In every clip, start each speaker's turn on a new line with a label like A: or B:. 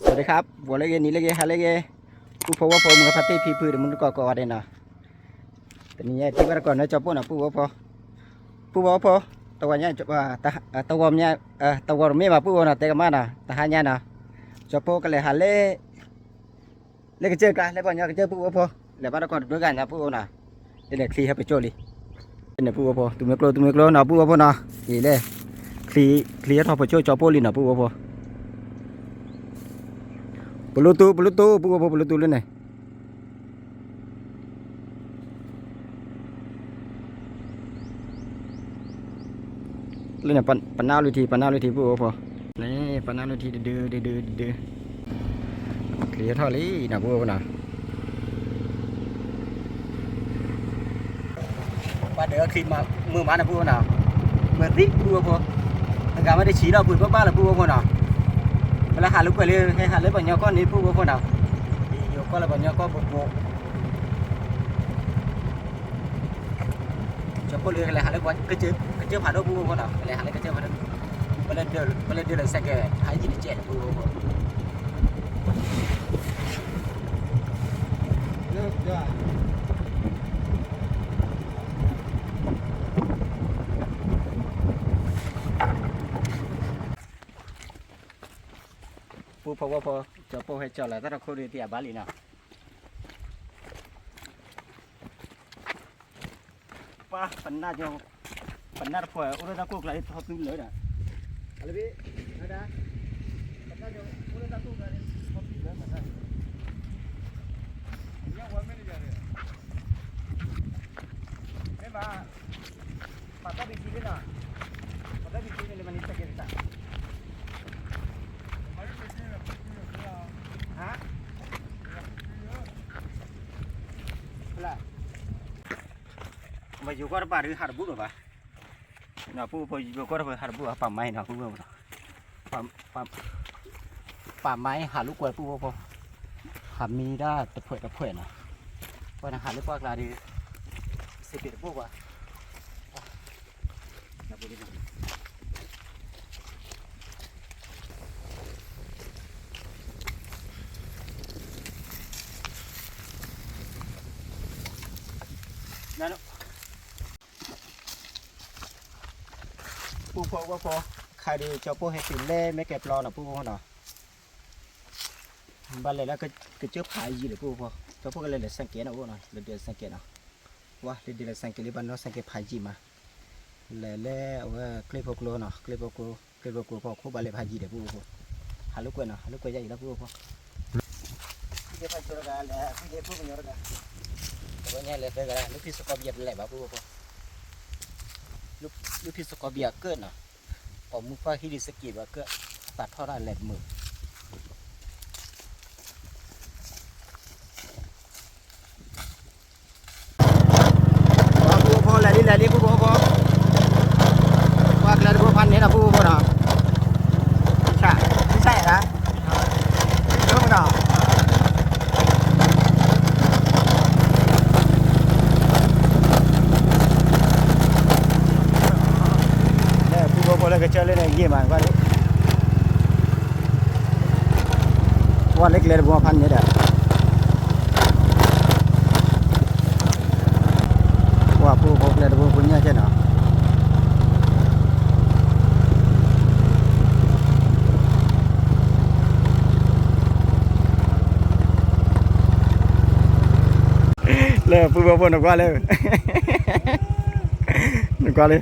A: สวัสดีครับบัวเล็กนี่เล็กฮะเล็กผู้พบว่าผมกับพัตตี้พีพื้นมันก็เด่นนะแต่นี่ที่บ้านก่อนนะจอปุ่นนะผู้ว่าพอตัวนี้จบตัวนี้ตัวไม่มาผู้ว่านะแต่ก็มานะแต่หาเนี่ยนะจอปุ่นก็เลยหาเล็กเจอกันแล้วบ้านนี้ก็เจอผู้ว่าพอแล้วบ้านก่อนด้วยกันนะผู้ว่านะเด็กคลีให้ไปโจลีเนี่ยผู้ว่าพอตุ้มเกลนะผู้ว่าพอนะนี่เลยคลีให้ทอไปโจจอปุ่นลีนะผู้ว่าพอBluetooth buku apa Bluetooth lu nih? Lu nih panah lu ti buku apa? Nih panah lu ti de. Clear tholi nak buku apa nak? Pada khi mà mưa má là buku nào? Mưa tí buku apa? Enggak ada chỉ đâu buku apa là buku apa nào?เวลาหาลูกไปเลยให้หาเลยบ่อยก้อนนี้พูดว่าคนเอาโยก้อนละบ่อยก้อนบุกจะพูดเลยอะไรหาเลยว่าก็เจอผ่านด้วยพูดว่าคนเอาอะไรหาเลยก็เจอผ่านด้วยไปเล่นเดือดใส่แก่หายจีนเจ็ดพูดว่าคนเลิกจ้าผู้พอว่าพอจะพอให้เจ้าละถ้าเราคุยที่อาบาลีนะป้าปันน่าจะปันน่าพออุระตะกุกเลยทอดตื้นเลยนะอะไรพี่นะปันน่าจะอุระตะกุกเลยทอดตื้นเลยนะยังวันไม่ได้เลยไม่มาปัตตาบิคีเลยนะปัตตาบิคีเลยมันนิสัยกันฮะมาอยู่ก็ป่าหรือหาบุหรือเปล่าเนาะผู้พออยู่ก็หาบุป่าไม้เนาะผู้ป่าไม้หาลูกกล้วยผู้พอหามีได้ตะเพื่อนนะเพราะหาลูกปลากลาดีสิบปีผู้ว่านั่นผู้พอว่าพอใครดีเจ้าผู้ให้สินเล่ไม่เก็บรอหน่ะผู้พอหน่ะบ้านเลยแล้วก็เจ้าผายยี่เลยผู้พอเจ้าผู้ก็เลยเดือดสังเกตนะผู้หน่ะเดือดสังเกตนะว่าเดือดสังเกตบ้านเราสังเกตผายยี่มาแล้วว่าคลิปพวกโลเนาะคลิปพวกพอคู่บ้านเลยผายยี่เดี๋ยวผู้พอหาลูกกล้วยเนาะหาลูกกล้วยใหญ่แล้วผู้พอเดี๋ยวไปโจรกันแล้วเดี๋ยวผู้เป็นยอดกันตัวนี้เลยเป็นอะไรลูกพิษกอบเบียดแหละบ้าผู้พอลูกพิษกอบเบียดเกินเนาะผมมุกฟ้าฮิริสกีว่าเกิดตัดเท่าไรแหลมมือผู้พอแหละนี่ผู้พอว่าแหละผู้พันนี้นะผู้พอเนาะใช่นะเรื่องเนาะแล้วก็เจอเลยเนี่ยยี่มันว่าเล็กเลยบัวพันธุ์เนี่ยเด้อว่าผู้พบเลยบัวคุณเนี่ยใช่เนาะเลยผู้พบนึกว่าเลยนึกว่าเลย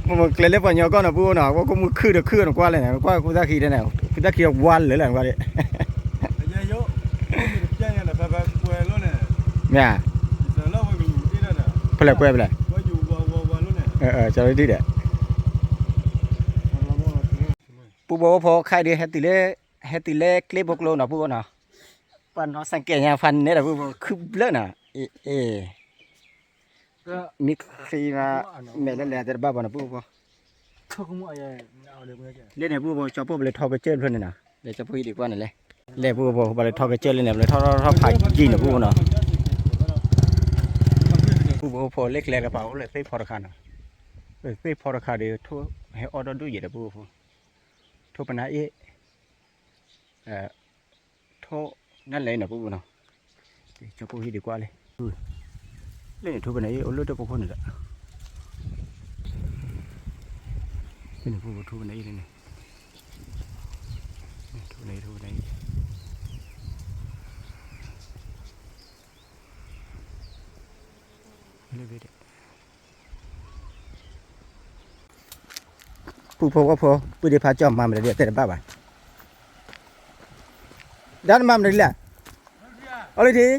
A: มันเกล็ดปัญญาก็นะพูดนะว่าก็มือคือเดือดคือหนกว่าเลยนะว่ากูตะขี้ได้แนวกูตะขี้วันเลยแหละว่าดิเยอะๆเนี่ยแหละแบบกล้วยล้วนเนี่ยเนี่ยแล้วมันอยู่ที่นั่นน่ะเปล่ากล้วยเปล่าว่าอยู่วันล้วนเนี่ยจะได้ดีเด้อผู้บอกว่าพอใครดีเฮติเล่คลิปพวกเราเนาะผู้บอกเนาะปันเนาะสังเกตยาฟันเนี่ยแหละผู้บอกคือเลิศน่ะก็มีใครมาเมล่าเลยแต่บ้าบ่นะผู้บ่เขาก็มั่วยังเอาเลยมั่วยังเล่นเนี่ยผู้บ่ชอบผู้เลยทอกระเจิดเพื่อนน่ะเลยจะพูดดีกว่านั่นแหละเล่ผู้บ่เลยทอกระเจิดเลยเนี่ยเลยทอผายจีนน่ะผู้บ่เนาะผู้บ่พอเล็กกระเป๋าเลยซื้อพอราคาน่ะซื้อพอราคาเดียวทั่วให้ออเดอร์ดูอยู่แต่ผู้บ่ทั่วปัญหา thô ngăn lấy nó bố nào để cho cô đi qua đây lên thu bên này ô lô cho bố nữa lên thu bên này đây này thu này lên về đấy phô bữa đi phá chòm mà để tết ba bà đàn mà được là ở đây thì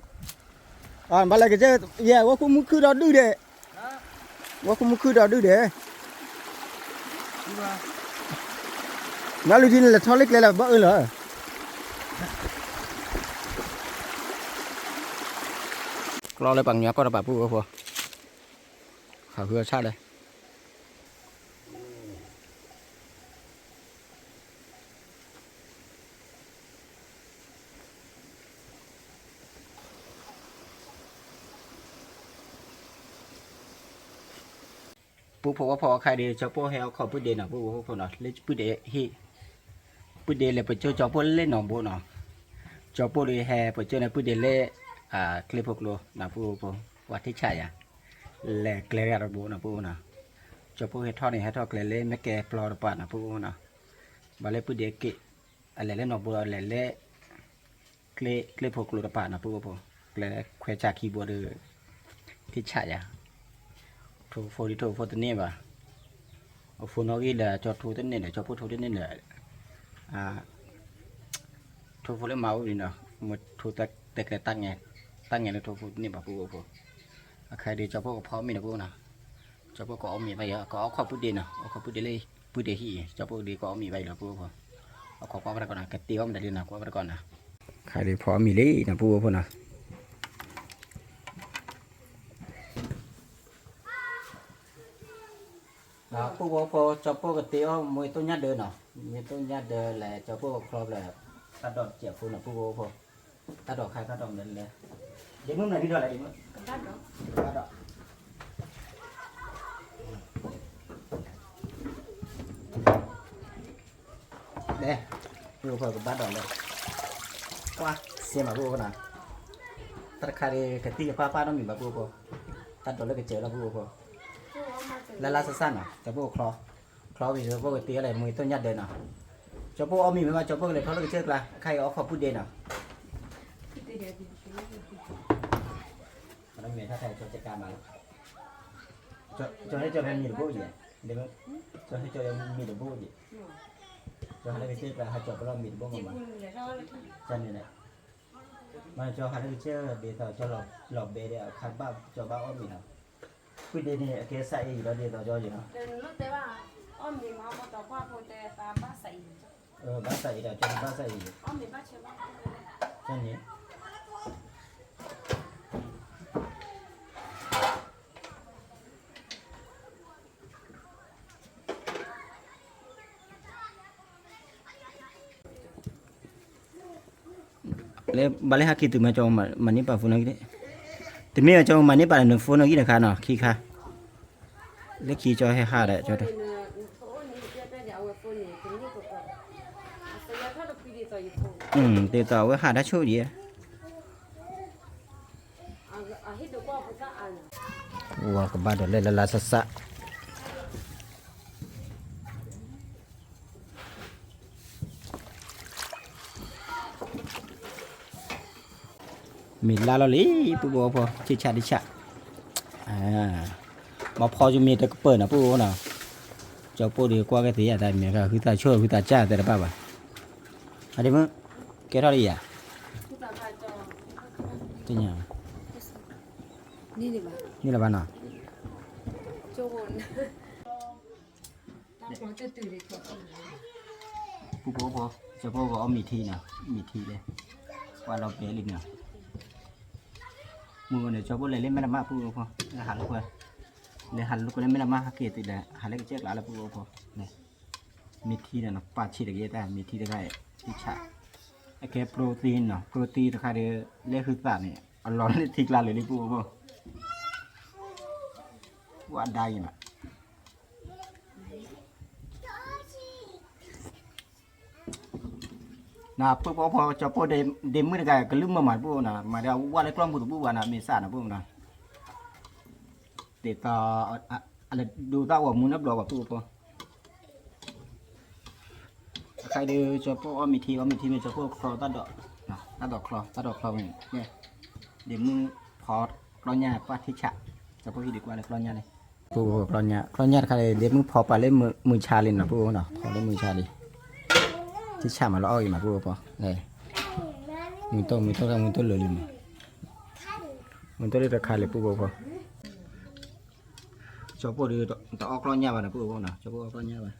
A: bà lại cái chứ yeah quá không muốn cứ đó đưa để quá không muốn cứ đó đưa để nó lưu là thoát lịch là bỡ lỡ lo lại bằng nhà có bà bố phô khảo hứa sao đây bốพอใครดีเจ้าพ่อให้เอาขอพูดเด่นนะพอเนาะเล่นพูดเด่นฮีพูดเด่นเลยไปเจ้าพ่อเล่นหนองบัวเนาะเจ้าพ่อเลยแห่ไปเจ้าในพูดเด่นเล่คลิปพวกเรานะพวกวัดที่ใช่อ่ะเล่เกลียร์บัวนะพวกเนาะเจ้าพ่อให้ทอดนี่ให้ทอดเกลียเล่ไม่แก่ปลอดปานะพวกเนาะบาเล่พูดเด่นกิอะไรเล่นหนองบัวอะไรเล่คลิปพวกเราปานะพวกเกลียแควจากคีย์บอร์ดที่ใช่อ่ะthu phô đi thu phô tên niệm à, phô nó ghi là cho thu tên niệm để cho phô thu tên niệm là thu phô lấy máu đi nào, một thu tạch là tăng nhẹ là thu phô niệm bảo phô, khai đi cho phô có phó mình là phô nào, cho phô có mì vậy có khoa bút đi nào, có bút đi lấy bút để hỉ, cho phô đi có mì vậy là phô, có qua bên còn nào, cái tiêu mình đã đi nào qua bên còn nào, khai đi phó mì lấy là phô nào. Đó, phô cho phô cái tiêu mới tôi nhát đơn nào, mới tôi nhát đơn là cho phô club là ta đọt chèo phô là phô ta đọt khai ta đọt lên là đến lúc này đi đọt lại đi mất ta đọt đây phô phô bắt đọt lên qua xem mà phô nào ta khai cái tiêu pha nó mình bảo phô ta đọt lên cái chèo là phô là sẵn à cho bố kho vì cho bố cái tía này mới tôi nhặt đây nào cho bố ông mình mà cho bố này kho được chết là khai ó kho bút đen nào nó miền thay cho chạy cam mà choให้em nhìn được bố gì để cho em nhìn được bố gì cho hai cái chết là hai cho nó nhìn bố mà chân này này mà cho hai cái chết để cho lọp bề để khai bao cho bao ông mình nào quy định này cái sai gì đó để tao cho gì nó
B: lúc đấy bà ông mình mà có tao qua phụ đề ta bác sai
A: bác sai là cho bác sai gì
B: ông mình bác chơi bác
A: chân nhỉ lấy bà lấy hạt kỳ từ mà cho mà nín vào phun nó đấy từ mấy cho mà nín vào được phun nó cái là khá nào khi khá lấy khi cho hay hà đấy cho đây từ tàu cái hà đã số gì wow các bạn đây là sasa mình la lo lý bố bố chơi chả đi chả mà phò cho mình được ปิดนะbố nào cho bố đi qua cái gì à tại mình là cứ ta chơi cứ ta chả tại là ba bà ở đây mà cái đó đi à cái nhàนี่là bạn nào bố cho bố có mì thi nào mì thi đây qua lọc bé lịch nào mùa này cho bố lấy lên mấy năm mà bố không là hạt lúc rồi lấy hạt lúc này mấy năm mà kia thì là hạt lấy cái chiếc lá là bố không này mì thi là nó phát triển được cái ta mì thi được cái thì chả cái protein nó protein là khai để lấy hữu tạng này ăn lon lấy thịt là lấy đi bố không bố ăn đai mà นะพวกพอจะพอเดมือกันก็ลืมมาหมาพวกนะมาเดี๋ยวว่าอะไรกล้องพวกตัวพวกนะเมษานะพวกนะติดต่ออะไรดูต่อว่ามูนับดอกว่าพวกพอใครดูจะพวกมีทีมีจะพวกคลอตัดดอกนะตัดดอกคลอเนี่ยเดี๋ยวมือพอคลอเนี่ยป้าทิชะจะพวกที่ดีกว่าเลยคลอเนี่ยเลยพวกคลอเนี่ยใครเดี๋ยวมือพอไปเล่นมือชาลินนะพวกนะพอเล่นมือชาลินทิชะมาล้ออีกมาพวกพอเนี่ยมือโตกันมือโตเลยลิมมือโตเลยราคาเลยพวกพอชอบพวกดูต่อคลอเนี่ยบ้านะพวกนะชอบพวกคลอเนี่ยบ้า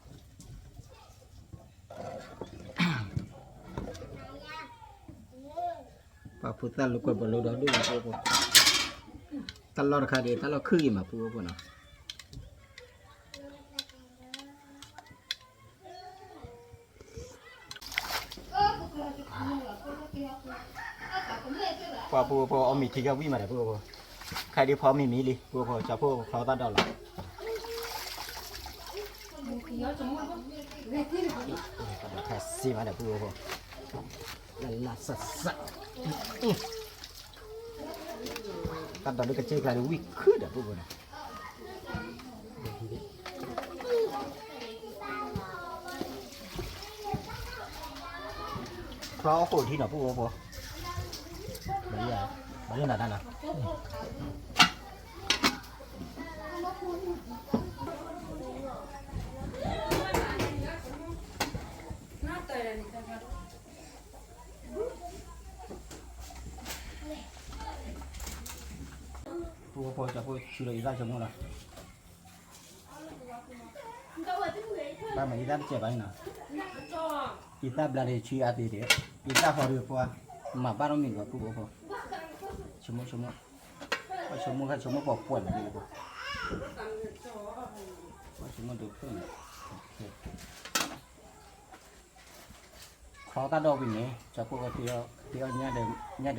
A: ป้าพูดตลกบอลลูดดูมาพวกตลอดราคาเดียวตลอดคือมาพวกนะป้าพวกเอามีที่ก็วิ่งมาเลยพวกใครที่พอมีลิพวกจะพวกเขาตัดดอกหรอแค่ซีมาเลยพวกละสัสตัดดอกด้วยกระเจี๊ยบกลายเป็นวิ่งขึ้นอ่ะพวกนะเพราะโหดที่หนอพวกพอมาเรื่องอะไรนะพอจะพูดชื่ออะไรได้ชั่วโมงละบ้านมันอีด้าเจ็บอะไรนะอีด้าบลาเดชีอาตีเดียอีด้าพอดูพอมาบ้านเรามีกว่าพูดพอชั่วโมงกันบอกปวดเลยพอชั่วโมงดูเพิ่มเขาตัดดอกอย่างนี้จะพูดว่าเที่ยวเนี่ยเ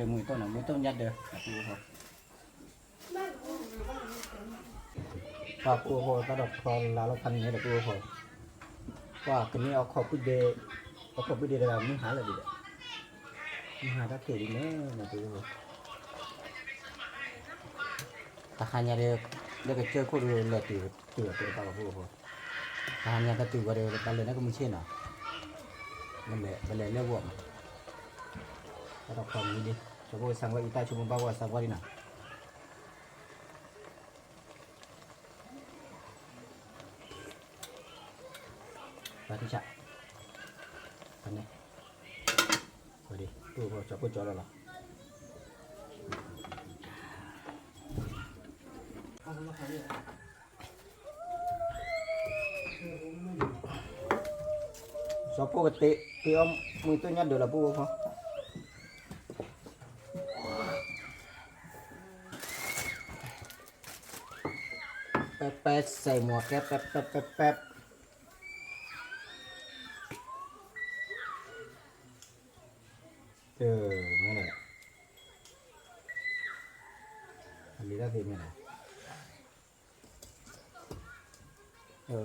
A: ดิมมือต้นนะมือต้นยัดเดิมพูดพอปากกูพอตัดดอกคลอนลาลพันนี้เด็กกูพอว่าคืนนี้เอาขอบพูดเดย์แล้วมึงหาอะไรดีเด็กมึงหาตะเกียบดีไหมนะกูพอตาขายเนี่ยเด็กเจอคนเลือดตื่นปากกูพอตาขายเนี่ยก็ตื่นกว่าเดิมตอนเลยนั่นก็มึงเช่นอ่ะมันเลยเลือกวัวตัดดอกคลอนนี้ดิจะพูดสั่งว่าอีตาชุมบ้าว่าสั่งว่าดีน่ะปาทิชะอันนี้พอดีตู้พอจะพูดจอแล้วหรอชอบปกติที่อ้อมมือตัวนี้เดี๋ยวเราพูดพอแป๊บใส่หมวกแป๊บไม่เลยอันนี้ได้ทีไม่เลย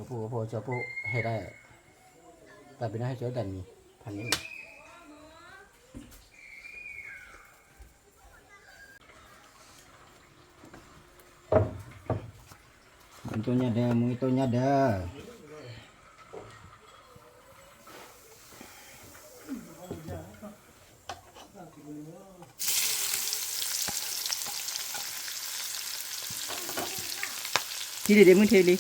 A: ผู้จะผู้ให้ได้แต่เป็นให้เจอดันมีพันนี้มันตัวนี้เด้อมือตัวนี้เด้อที่เด็กมึงเทลี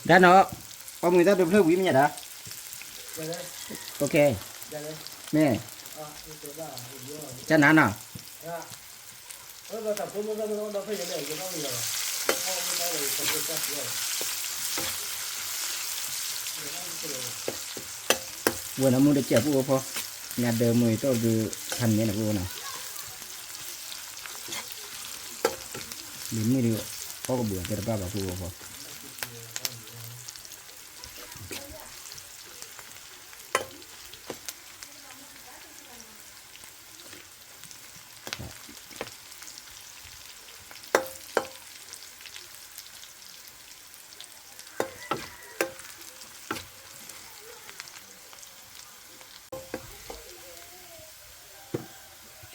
A: ได้เนาะเอามือตาดูเพื่อวิ่งเนี่ยนะโอเคแม่จะนานอ่ะวันนั้นมึงได้เจ็บพอเนี่ยเดิมมือตัวดูทันเนี่ยนะพวกน่ะลิ้นมือดีพ่อก็เบื่อแต่ป้าบอกพวกพอ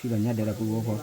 A: คือแบบนี้เดี๋ยวเราปูพอ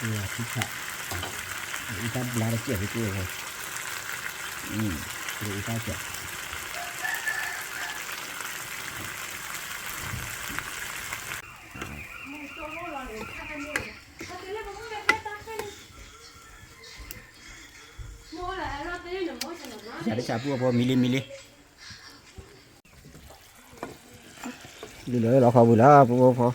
A: เนี่ยที่ฉะอีตาบลาเจียบไปตัวเลยดูอีตาเจียบอยากได้ชาปูพอมิลิดูเลยเราขอบุญแล้วปูพอ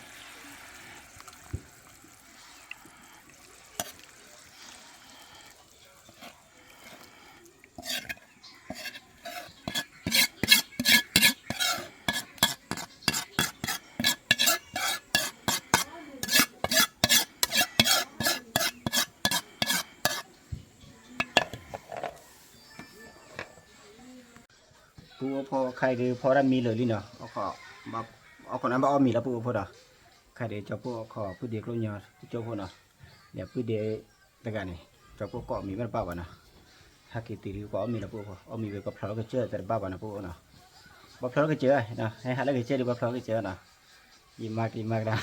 A: ปูพอใครดูพอได้มีเลยลิเนาะเอาขอมาเอาคนนั้นมาอ้อมีแล้วปูพอดอใครเดี๋ยวจะปูขอผู้เดียวกลุ่มยอดเจ้าพอเนาะเดี๋ยวผู้เดียวแต่กันนี่จะปูก็มีมันป้าวะเนาะถ้ากิติริก็อ้อมีแล้วปูพออ้อมีไปกับพระก็เจอแต่ป้าวะนะปูเนาะบัพพลก็เจอเนาะให้หาแล้วก็เจอดีบัพพลก็เจอเนาะยิ้มมากนะ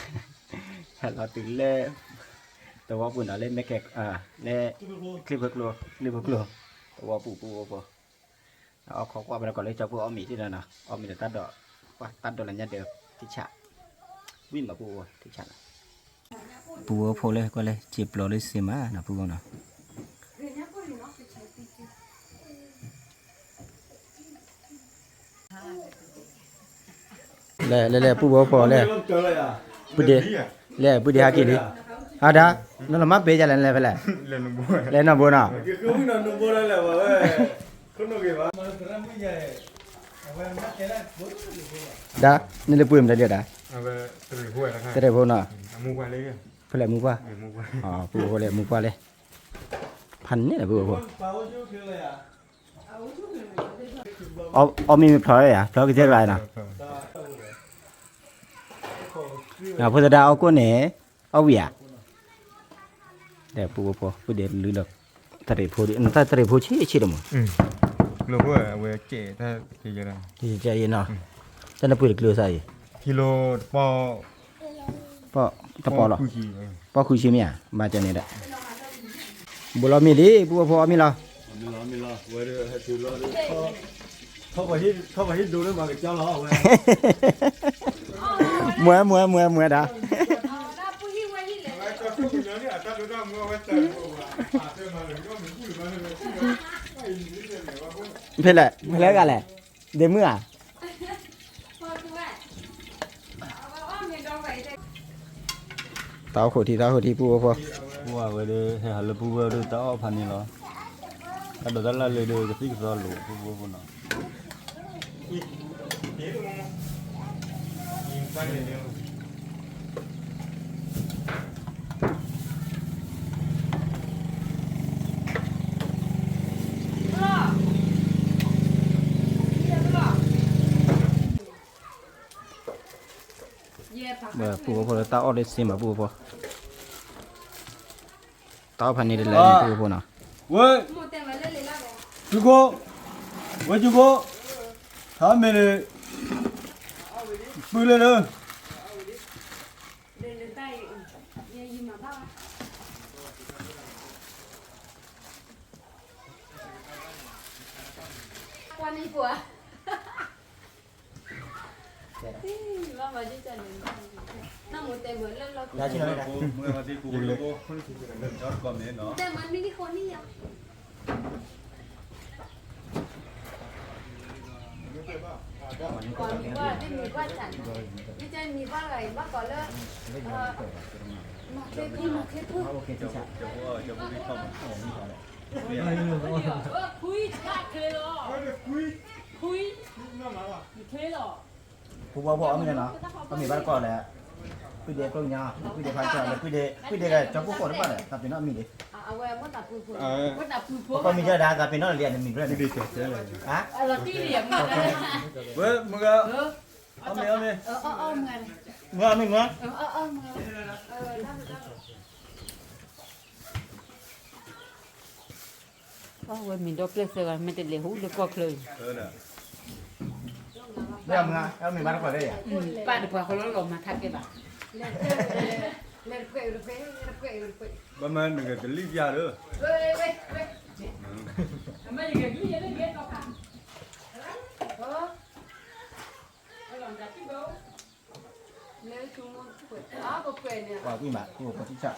A: เราตื่นเล่แต่ว่าปูเนาะเล่นไม่แก่เล่คลิปเพิกลัวแต่ว่าปูพอเอาของว่าไปแล้วก่อนเลยเจ้าพวกเอามีที่นั่นนะเอามีแต่ตัดดอกว่าตัดดอกอะไรเนี่ยเดียวที่ฉะวิ่งมาปูที่ฉะปูพอเลยก็เลยจีบเราเลยเสียมานะปูนะเลยปูพอเลยปูเดียปูเดียกินดิฮะด้านั่นเรามาเปย์จะเล่นอะไรไปเลยเล่นน้ำบัวน่ะด้านี่เลยปูมได้เดียวด้าจะได้พูดน่ะพูดอะไรมุกว่าอ๋อปูพูดอะไรมุกว่าเลยพันนี่แหละปูพูดเอามีพลอยอ่ะพลอยก็เจ๊ไรนะพอจะได้เอาก้นเหน่เอาเวียเดี๋ยวปูพูดเดี๋ยวลืมหรอกทะเลพูดนั่นทะเลพูดชี้ดมั้ง
C: โลก็เวเจถ้าเจออะไร
A: ที่ใจเย็นเนาะจะน่าพูดเกลือใส่
C: กิโลปอ
A: ตะปอหรอปอคุยชิมีอ่ะมาจากนี่แหละบุเรามีดิบัวพอมีเรา
C: มีเราเว้ยให้ดูเราเข้าไปที่ดูแล้วมากับเจ้าเราเว้ย
A: มัวด่าเพลย์กันแหละเดมื่อเต้าขวดที่ปูพอ
C: ว่าเว้ยเดี๋ยวหาลูกปูเว้ยเดี๋ยวเต้าพันนี่เหรอถ้าเดี๋ยวตลาดเลยเดี๋ยวจะฟิกซ์รอลูกปูคนน่ะ
A: ปูพอเต้าออเดซิมาปูพอ tao phần này để lấy từ phố nào
C: 喂
B: mua tiền là lên lấy lại rồi
C: 朱哥喂朱哥他们的不来了
B: lên lên tay gì mà bao quan đi của lo mà đi chân nó một tiền mới lên lo
A: ra chứ nói đây
C: mới mà đi cùng được cô cho con này nó
B: tiền mới đi con đi à còn qua đi mình qua chẳng đi chân mình qua này bác có lên mà cái gì mà cái thứ
A: ok chị chả
C: cho bố đi không
D: Khui chặt thế đó. Khui. Thế đó.
A: phụ bố bố mình nó có mình bắt còn là quy đề con nhà quy đề phán trả là quy đề là cho bố cổ nó bảo là tập thì nó mình đi
B: à quên mất tập phụ mất tập phụ
A: con mình chơi đá tập thì nó liền mình rồi
C: đi chơi chơi này
A: á
D: Là tí điểm mà đây.
C: với mọi người ông này
B: ngày này
A: mưa mình mưa
D: Ôi mình đọc lên rồi mình tên lệ hú được qua khơi.
C: nè
A: bây giờ mưa mình bắt còn đây à
D: Bạn được qua khơi rồi mà thắt cái bà.
B: lên quậy được quậy
C: bà mình đừng có lý ra nữa
D: Mấy người cứ vậy đấy biết đâu cả.
B: nếu chúng muốn quậy đó có quậy nè
A: vào quy mà quy có chị chả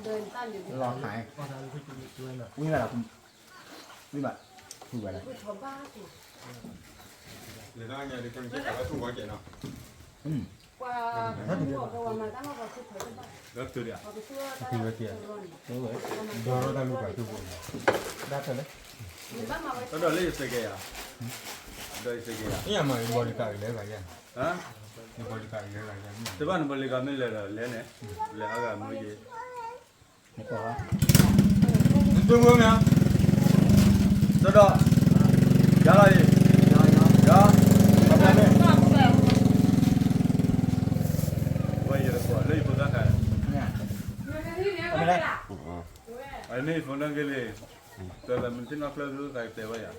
B: đơn tan được
A: lo hại quy là quy mà quy vậy là
B: quậy thò ba thì
C: người ta nhà đi con chết cả không có chuyện nào
B: qua qua mà ta vào cái thời đó
C: rất tuyệt ạ
B: vào cái xưa
A: đúng rồi
C: đó đang lúc phải tu bổ
A: đã thôi đấy
B: mình bắt mà
C: đó là lấy cái à đây cái à
E: Iya mah boleh kali le kaya.
C: hả
E: Boleh kali le kaya.
C: thế bạn balik kami lấy lấy này lấy aga mới gì
A: này có
C: tôi muốn nè đó đó giá là gì giá không phải đấy bây giờ là lấy phụ gia cái
A: nha ở đây
C: anh ấy phụ năng cái gì tôi là mình tin nó là cái cái thế vậy à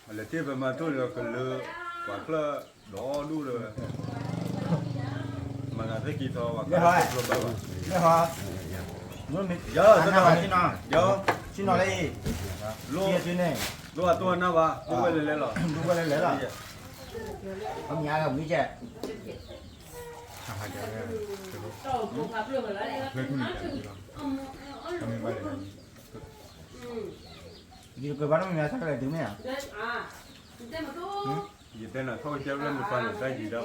C: là tiếp mà tôi là cái lừa hoặc là đó đủ rồi mà là cái kỹ thuật hoặc là
A: đây họ luôn mình
C: giờ
A: anh nào xin nào
C: giờ
A: xin nào đây
C: lô
A: kia xin này
C: lô à tôi nào ba tôi quay lên rồi
A: đúng qua đây lấy rồi ông nhà ông đi chơi
D: Đâu cũng gặp luôn rồi đấy.
E: Kami balik lagi.
A: đi cái bán ông nhà chắc là tiếng này à
B: à tên mà tu
C: gì tên là thôi chơi lên một phần là cái gì đâu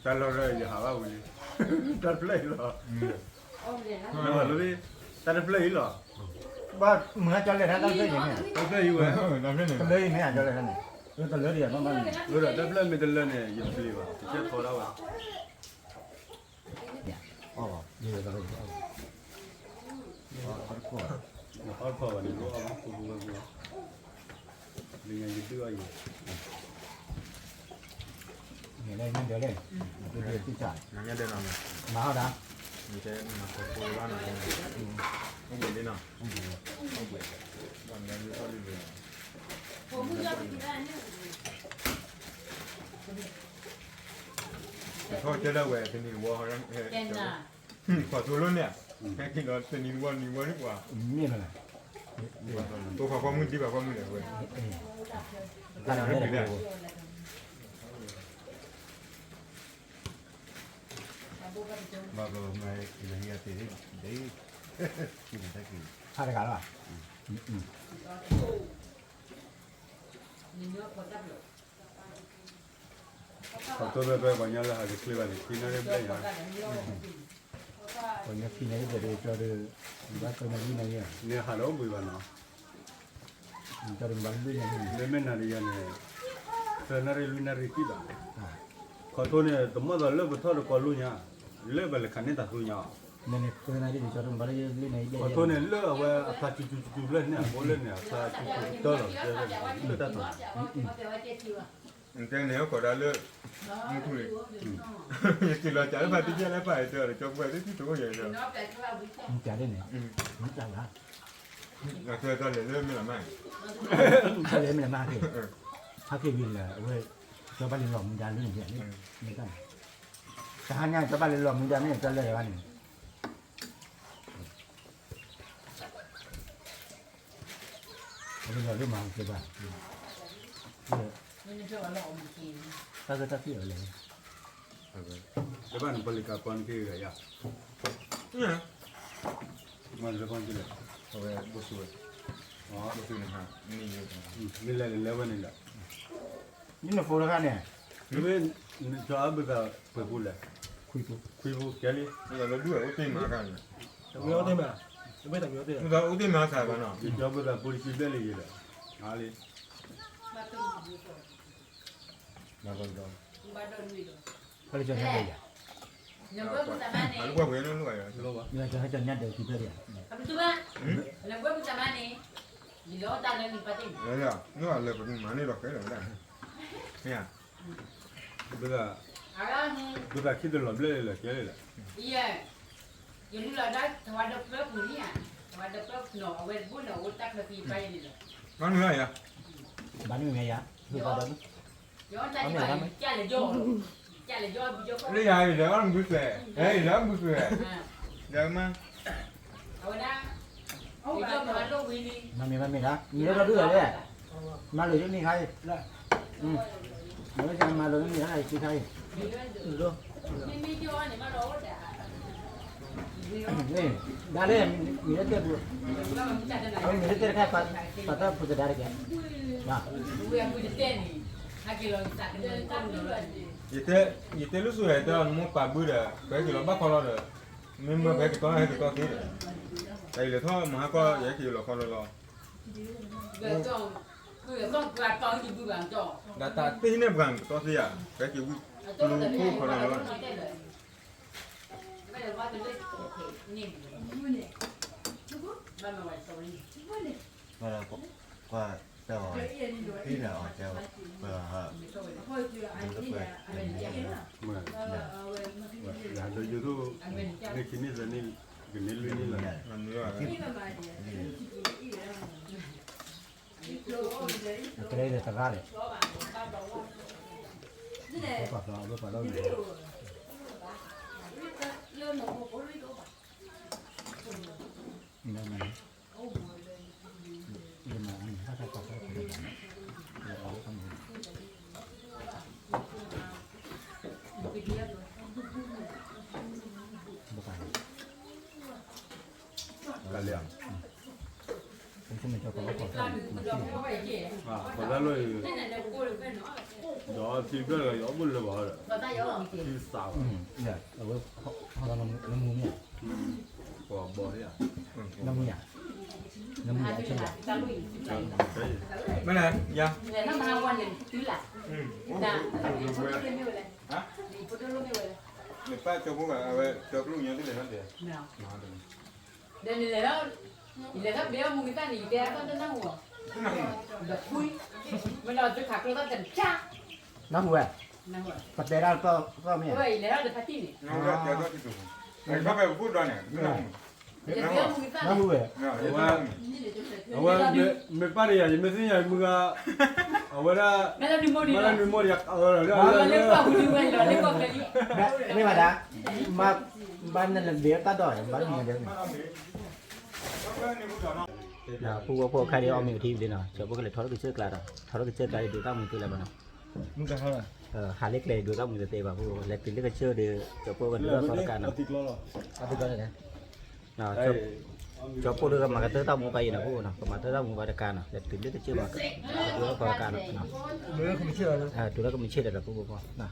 C: ta lo rồi giờ hả bao gì ta play rồi nó là đi ta play rồi
A: ba mưa cho lên đang chơi gì này
C: ta play rồi
E: Dah ni.
A: ta lấy này cho lên này rồi ta lấy điện nó
C: rồi ta play mình ta lên này giờ play rồi chết thôi đâu
A: nhiều rồi
C: nó khó khó này nó không có buồn buồn đừng nghe gì tươi gì
A: ngày đây mình nhớ lên được chi trả
E: Nanya dia nama.
A: máu đã
E: Ni saya nak foto lah nak. Oh boleh nak. Bang dah lupa dulu. Thôi chơi đâu vậy thì nhìn qua họ đang
D: Ken à.
E: ขอตัวรุ่นเนี่ยแค่กินแล้วจะนิ่งวันดีกว่า
A: miên rồi này
E: ตัวขอความมือดีกว่าความมือเลยเว้ย
A: ta nào đây là
E: mà rồi mày là nghe thì đấy cái gì đấy
A: hai cái rồi
C: còn tôi về còn nhau là cái play này khi nó lên play rồi
A: còn như khi này để cho được bác tôi này như này nhỉ
C: nè hà lỗ bùi vào nó
A: cho đừng bắn đi này
C: lên bên này thì này rồi nó đi luôn nó đi kỹ đó còn tôi này tụi nó lớp bớt thôi được còn luôn nhá lớp về là khán giả thôi nhá
A: nên tôi này đi cho đừng bắn đi này
C: còn tôi này lớp về ta chú lên nè bố lên nè ta chú tơ rồi chơi lên lớp ta thôi
E: Cái nếu có đã lựa như thôi. Chỉ là trái phải tí lại phải chờ cho về tí tụi vậy rồi.
F: มึงจะได้ไหนมึงจะละ
E: Là chờ cho để lên mới làm này.
F: เขาเลยไม่ได้มากเลยถ้าคือวินเลยเว้ยเจ้าบ้านเรือนหลวงมึงจะเรื่องอย่างนี้นี่กันแต่ถ้าเนี่ยเจ้าบ้านเรือนหลวงมึงจะไม่จะเลยวันนี้อันนี้เราเรื่องมาคือว่าถ้าก็ถ้าที่อะไร
C: cái bạn balik kapan kia ya
E: Nhá.
C: mana kapan kia
E: Rồi bố xuôi. Bố xuôi này ha. Mình nhiều thằng.
C: mình lại level này là
F: นี่เราโฟล์กันเนี่ย
C: mình cho anh bây giờ phải phụ lại
F: คุยปุ๊บ
C: quy phụ cái đi
E: Bây giờ nó đuổi út tim màกัน.
G: Tamiyo te mà. Mới tamiyo te.
E: Bây giờ út tim mà xài vào nào.
C: thì cho bây giờ police bên này là ali
E: Mà còn đâu.
F: ก็เลยจะให้เลยอ่ะ
E: Mà lúc qua quên nó rồi.
F: เนี่ยจะให้จะเนี่ยเดี๋ยวคิดเลยอ่ะ
E: Đấy à. Nó là lực mà nó đọc cái rồi đây. Nghe à?
C: bây giờ khi tôi làm lên là cái này là
E: Có nữa à?
F: บ้านนี้ไงยะคือบ้านนั้น
E: Lấy ai thì đó ăn bữa xòe. Đấy đó ăn bữa xòe. Được mà.
F: มันมีนะมีแล้วเราดื้อเลยมาเลยไม่มีใครไม่ใช่มาเลยไม่มีใครคือใครนี่ได้เลยมีแล้วเจ็บอยู่มีแล้วเจ็บแค่ปัตตาพุทธดาริกนะ
E: Vậy thế lúc xòe tao muốn bà bữa rồi. Cái kiểu nó bắt con lo rồi. Mình mà cái con hay cái con thế rồi. Đây là thôi mà có vậy kiểu là con lo. Đã ta tí nè bằng to gì à? Cái kiểu lu khu con lo.
H: qua tàu khi nào tàu bờ
C: mà là đối với tôi cái kíní giờ này cái này luôn là
E: Làm nữa à?
F: ก็เลยตะการเลยก็ปรับเราอยู่นี่มันนี่มันถ้าจะปรับก็ได้เราต้องบุกไป
C: là liền
F: ผมช่วยเจ้าของเขา
C: còn ra rồi đó thì cái là gió bùn là bỏ rồi thì sao
F: เนี่ยเอาไว้เขาเราน้ำมูเนี่ย
C: bỏ đấy à
F: น้ำมูเนี่ยน้ำมูเนี่ยใช่ไหม
E: Mấy này, dạ. Để phát cho bố bà về cho lúc nhớ cái này hết rồi.
F: น้ำมูเนี่ยปัจจัยด้านก็ไม่
E: Nó ra cho nó cái chủ. Này có về phút rồi này.
F: น้ำมูเนี่ย
C: me pare ya me enseña muga ahora mala memoria ahora
F: ไม่มาดะมาบ้านนั่นเดียวตาดอยบ้านมีเดียวนี่ผู้ว่าพวกใครเดียวเอามีทีมดีเนาะเจ้าพวกเลยทอดก็เชื่อกลาดทอดก็เชื่อกลาดูตั้งมือตีอะไรบ้างเนาะ
G: มึงจะเท่าไหร่
F: หาเล็กเลยดูตั้งมือตีแบบผู้เล็กตีเล็กก็เชื่อดีเจ้าพวกกันเรื่องทอดกันเนาะ
G: ติดล้อหรอ
F: เอาติดกันเลยเนาะเจ้าพวกเรื่องมากันเตอร์ตั้งมือไปเนาะผู้เนาะมาเตอร์ตั้งมือไปกันเนาะเล็กตีเล็กก็เชื่อมาดูแล้วทอดกันเนาะ
G: เรื่องเขาไม่เชื่อเลย
F: ดูแล้วก็มีเชื่อแต่ผู้ว่านะ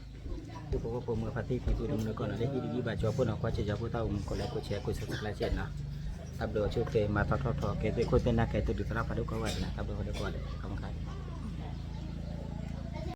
F: ผู้ว่าผมมือพัดที่พี่ดูดำเนินก่อนนะเล็กดีๆแบบเจ้าพวกเนาะกว่าจะเจ้าพวกเต้าก็แล้วก็แชร์ก็สักหลายเช่นนะทับโดยช่วยเกมาทอดเกตัวคนเป็นนักเกตัวดูตราพัดก็ไว้นะทับโดยเขาได้ก่อนเลยทำกัน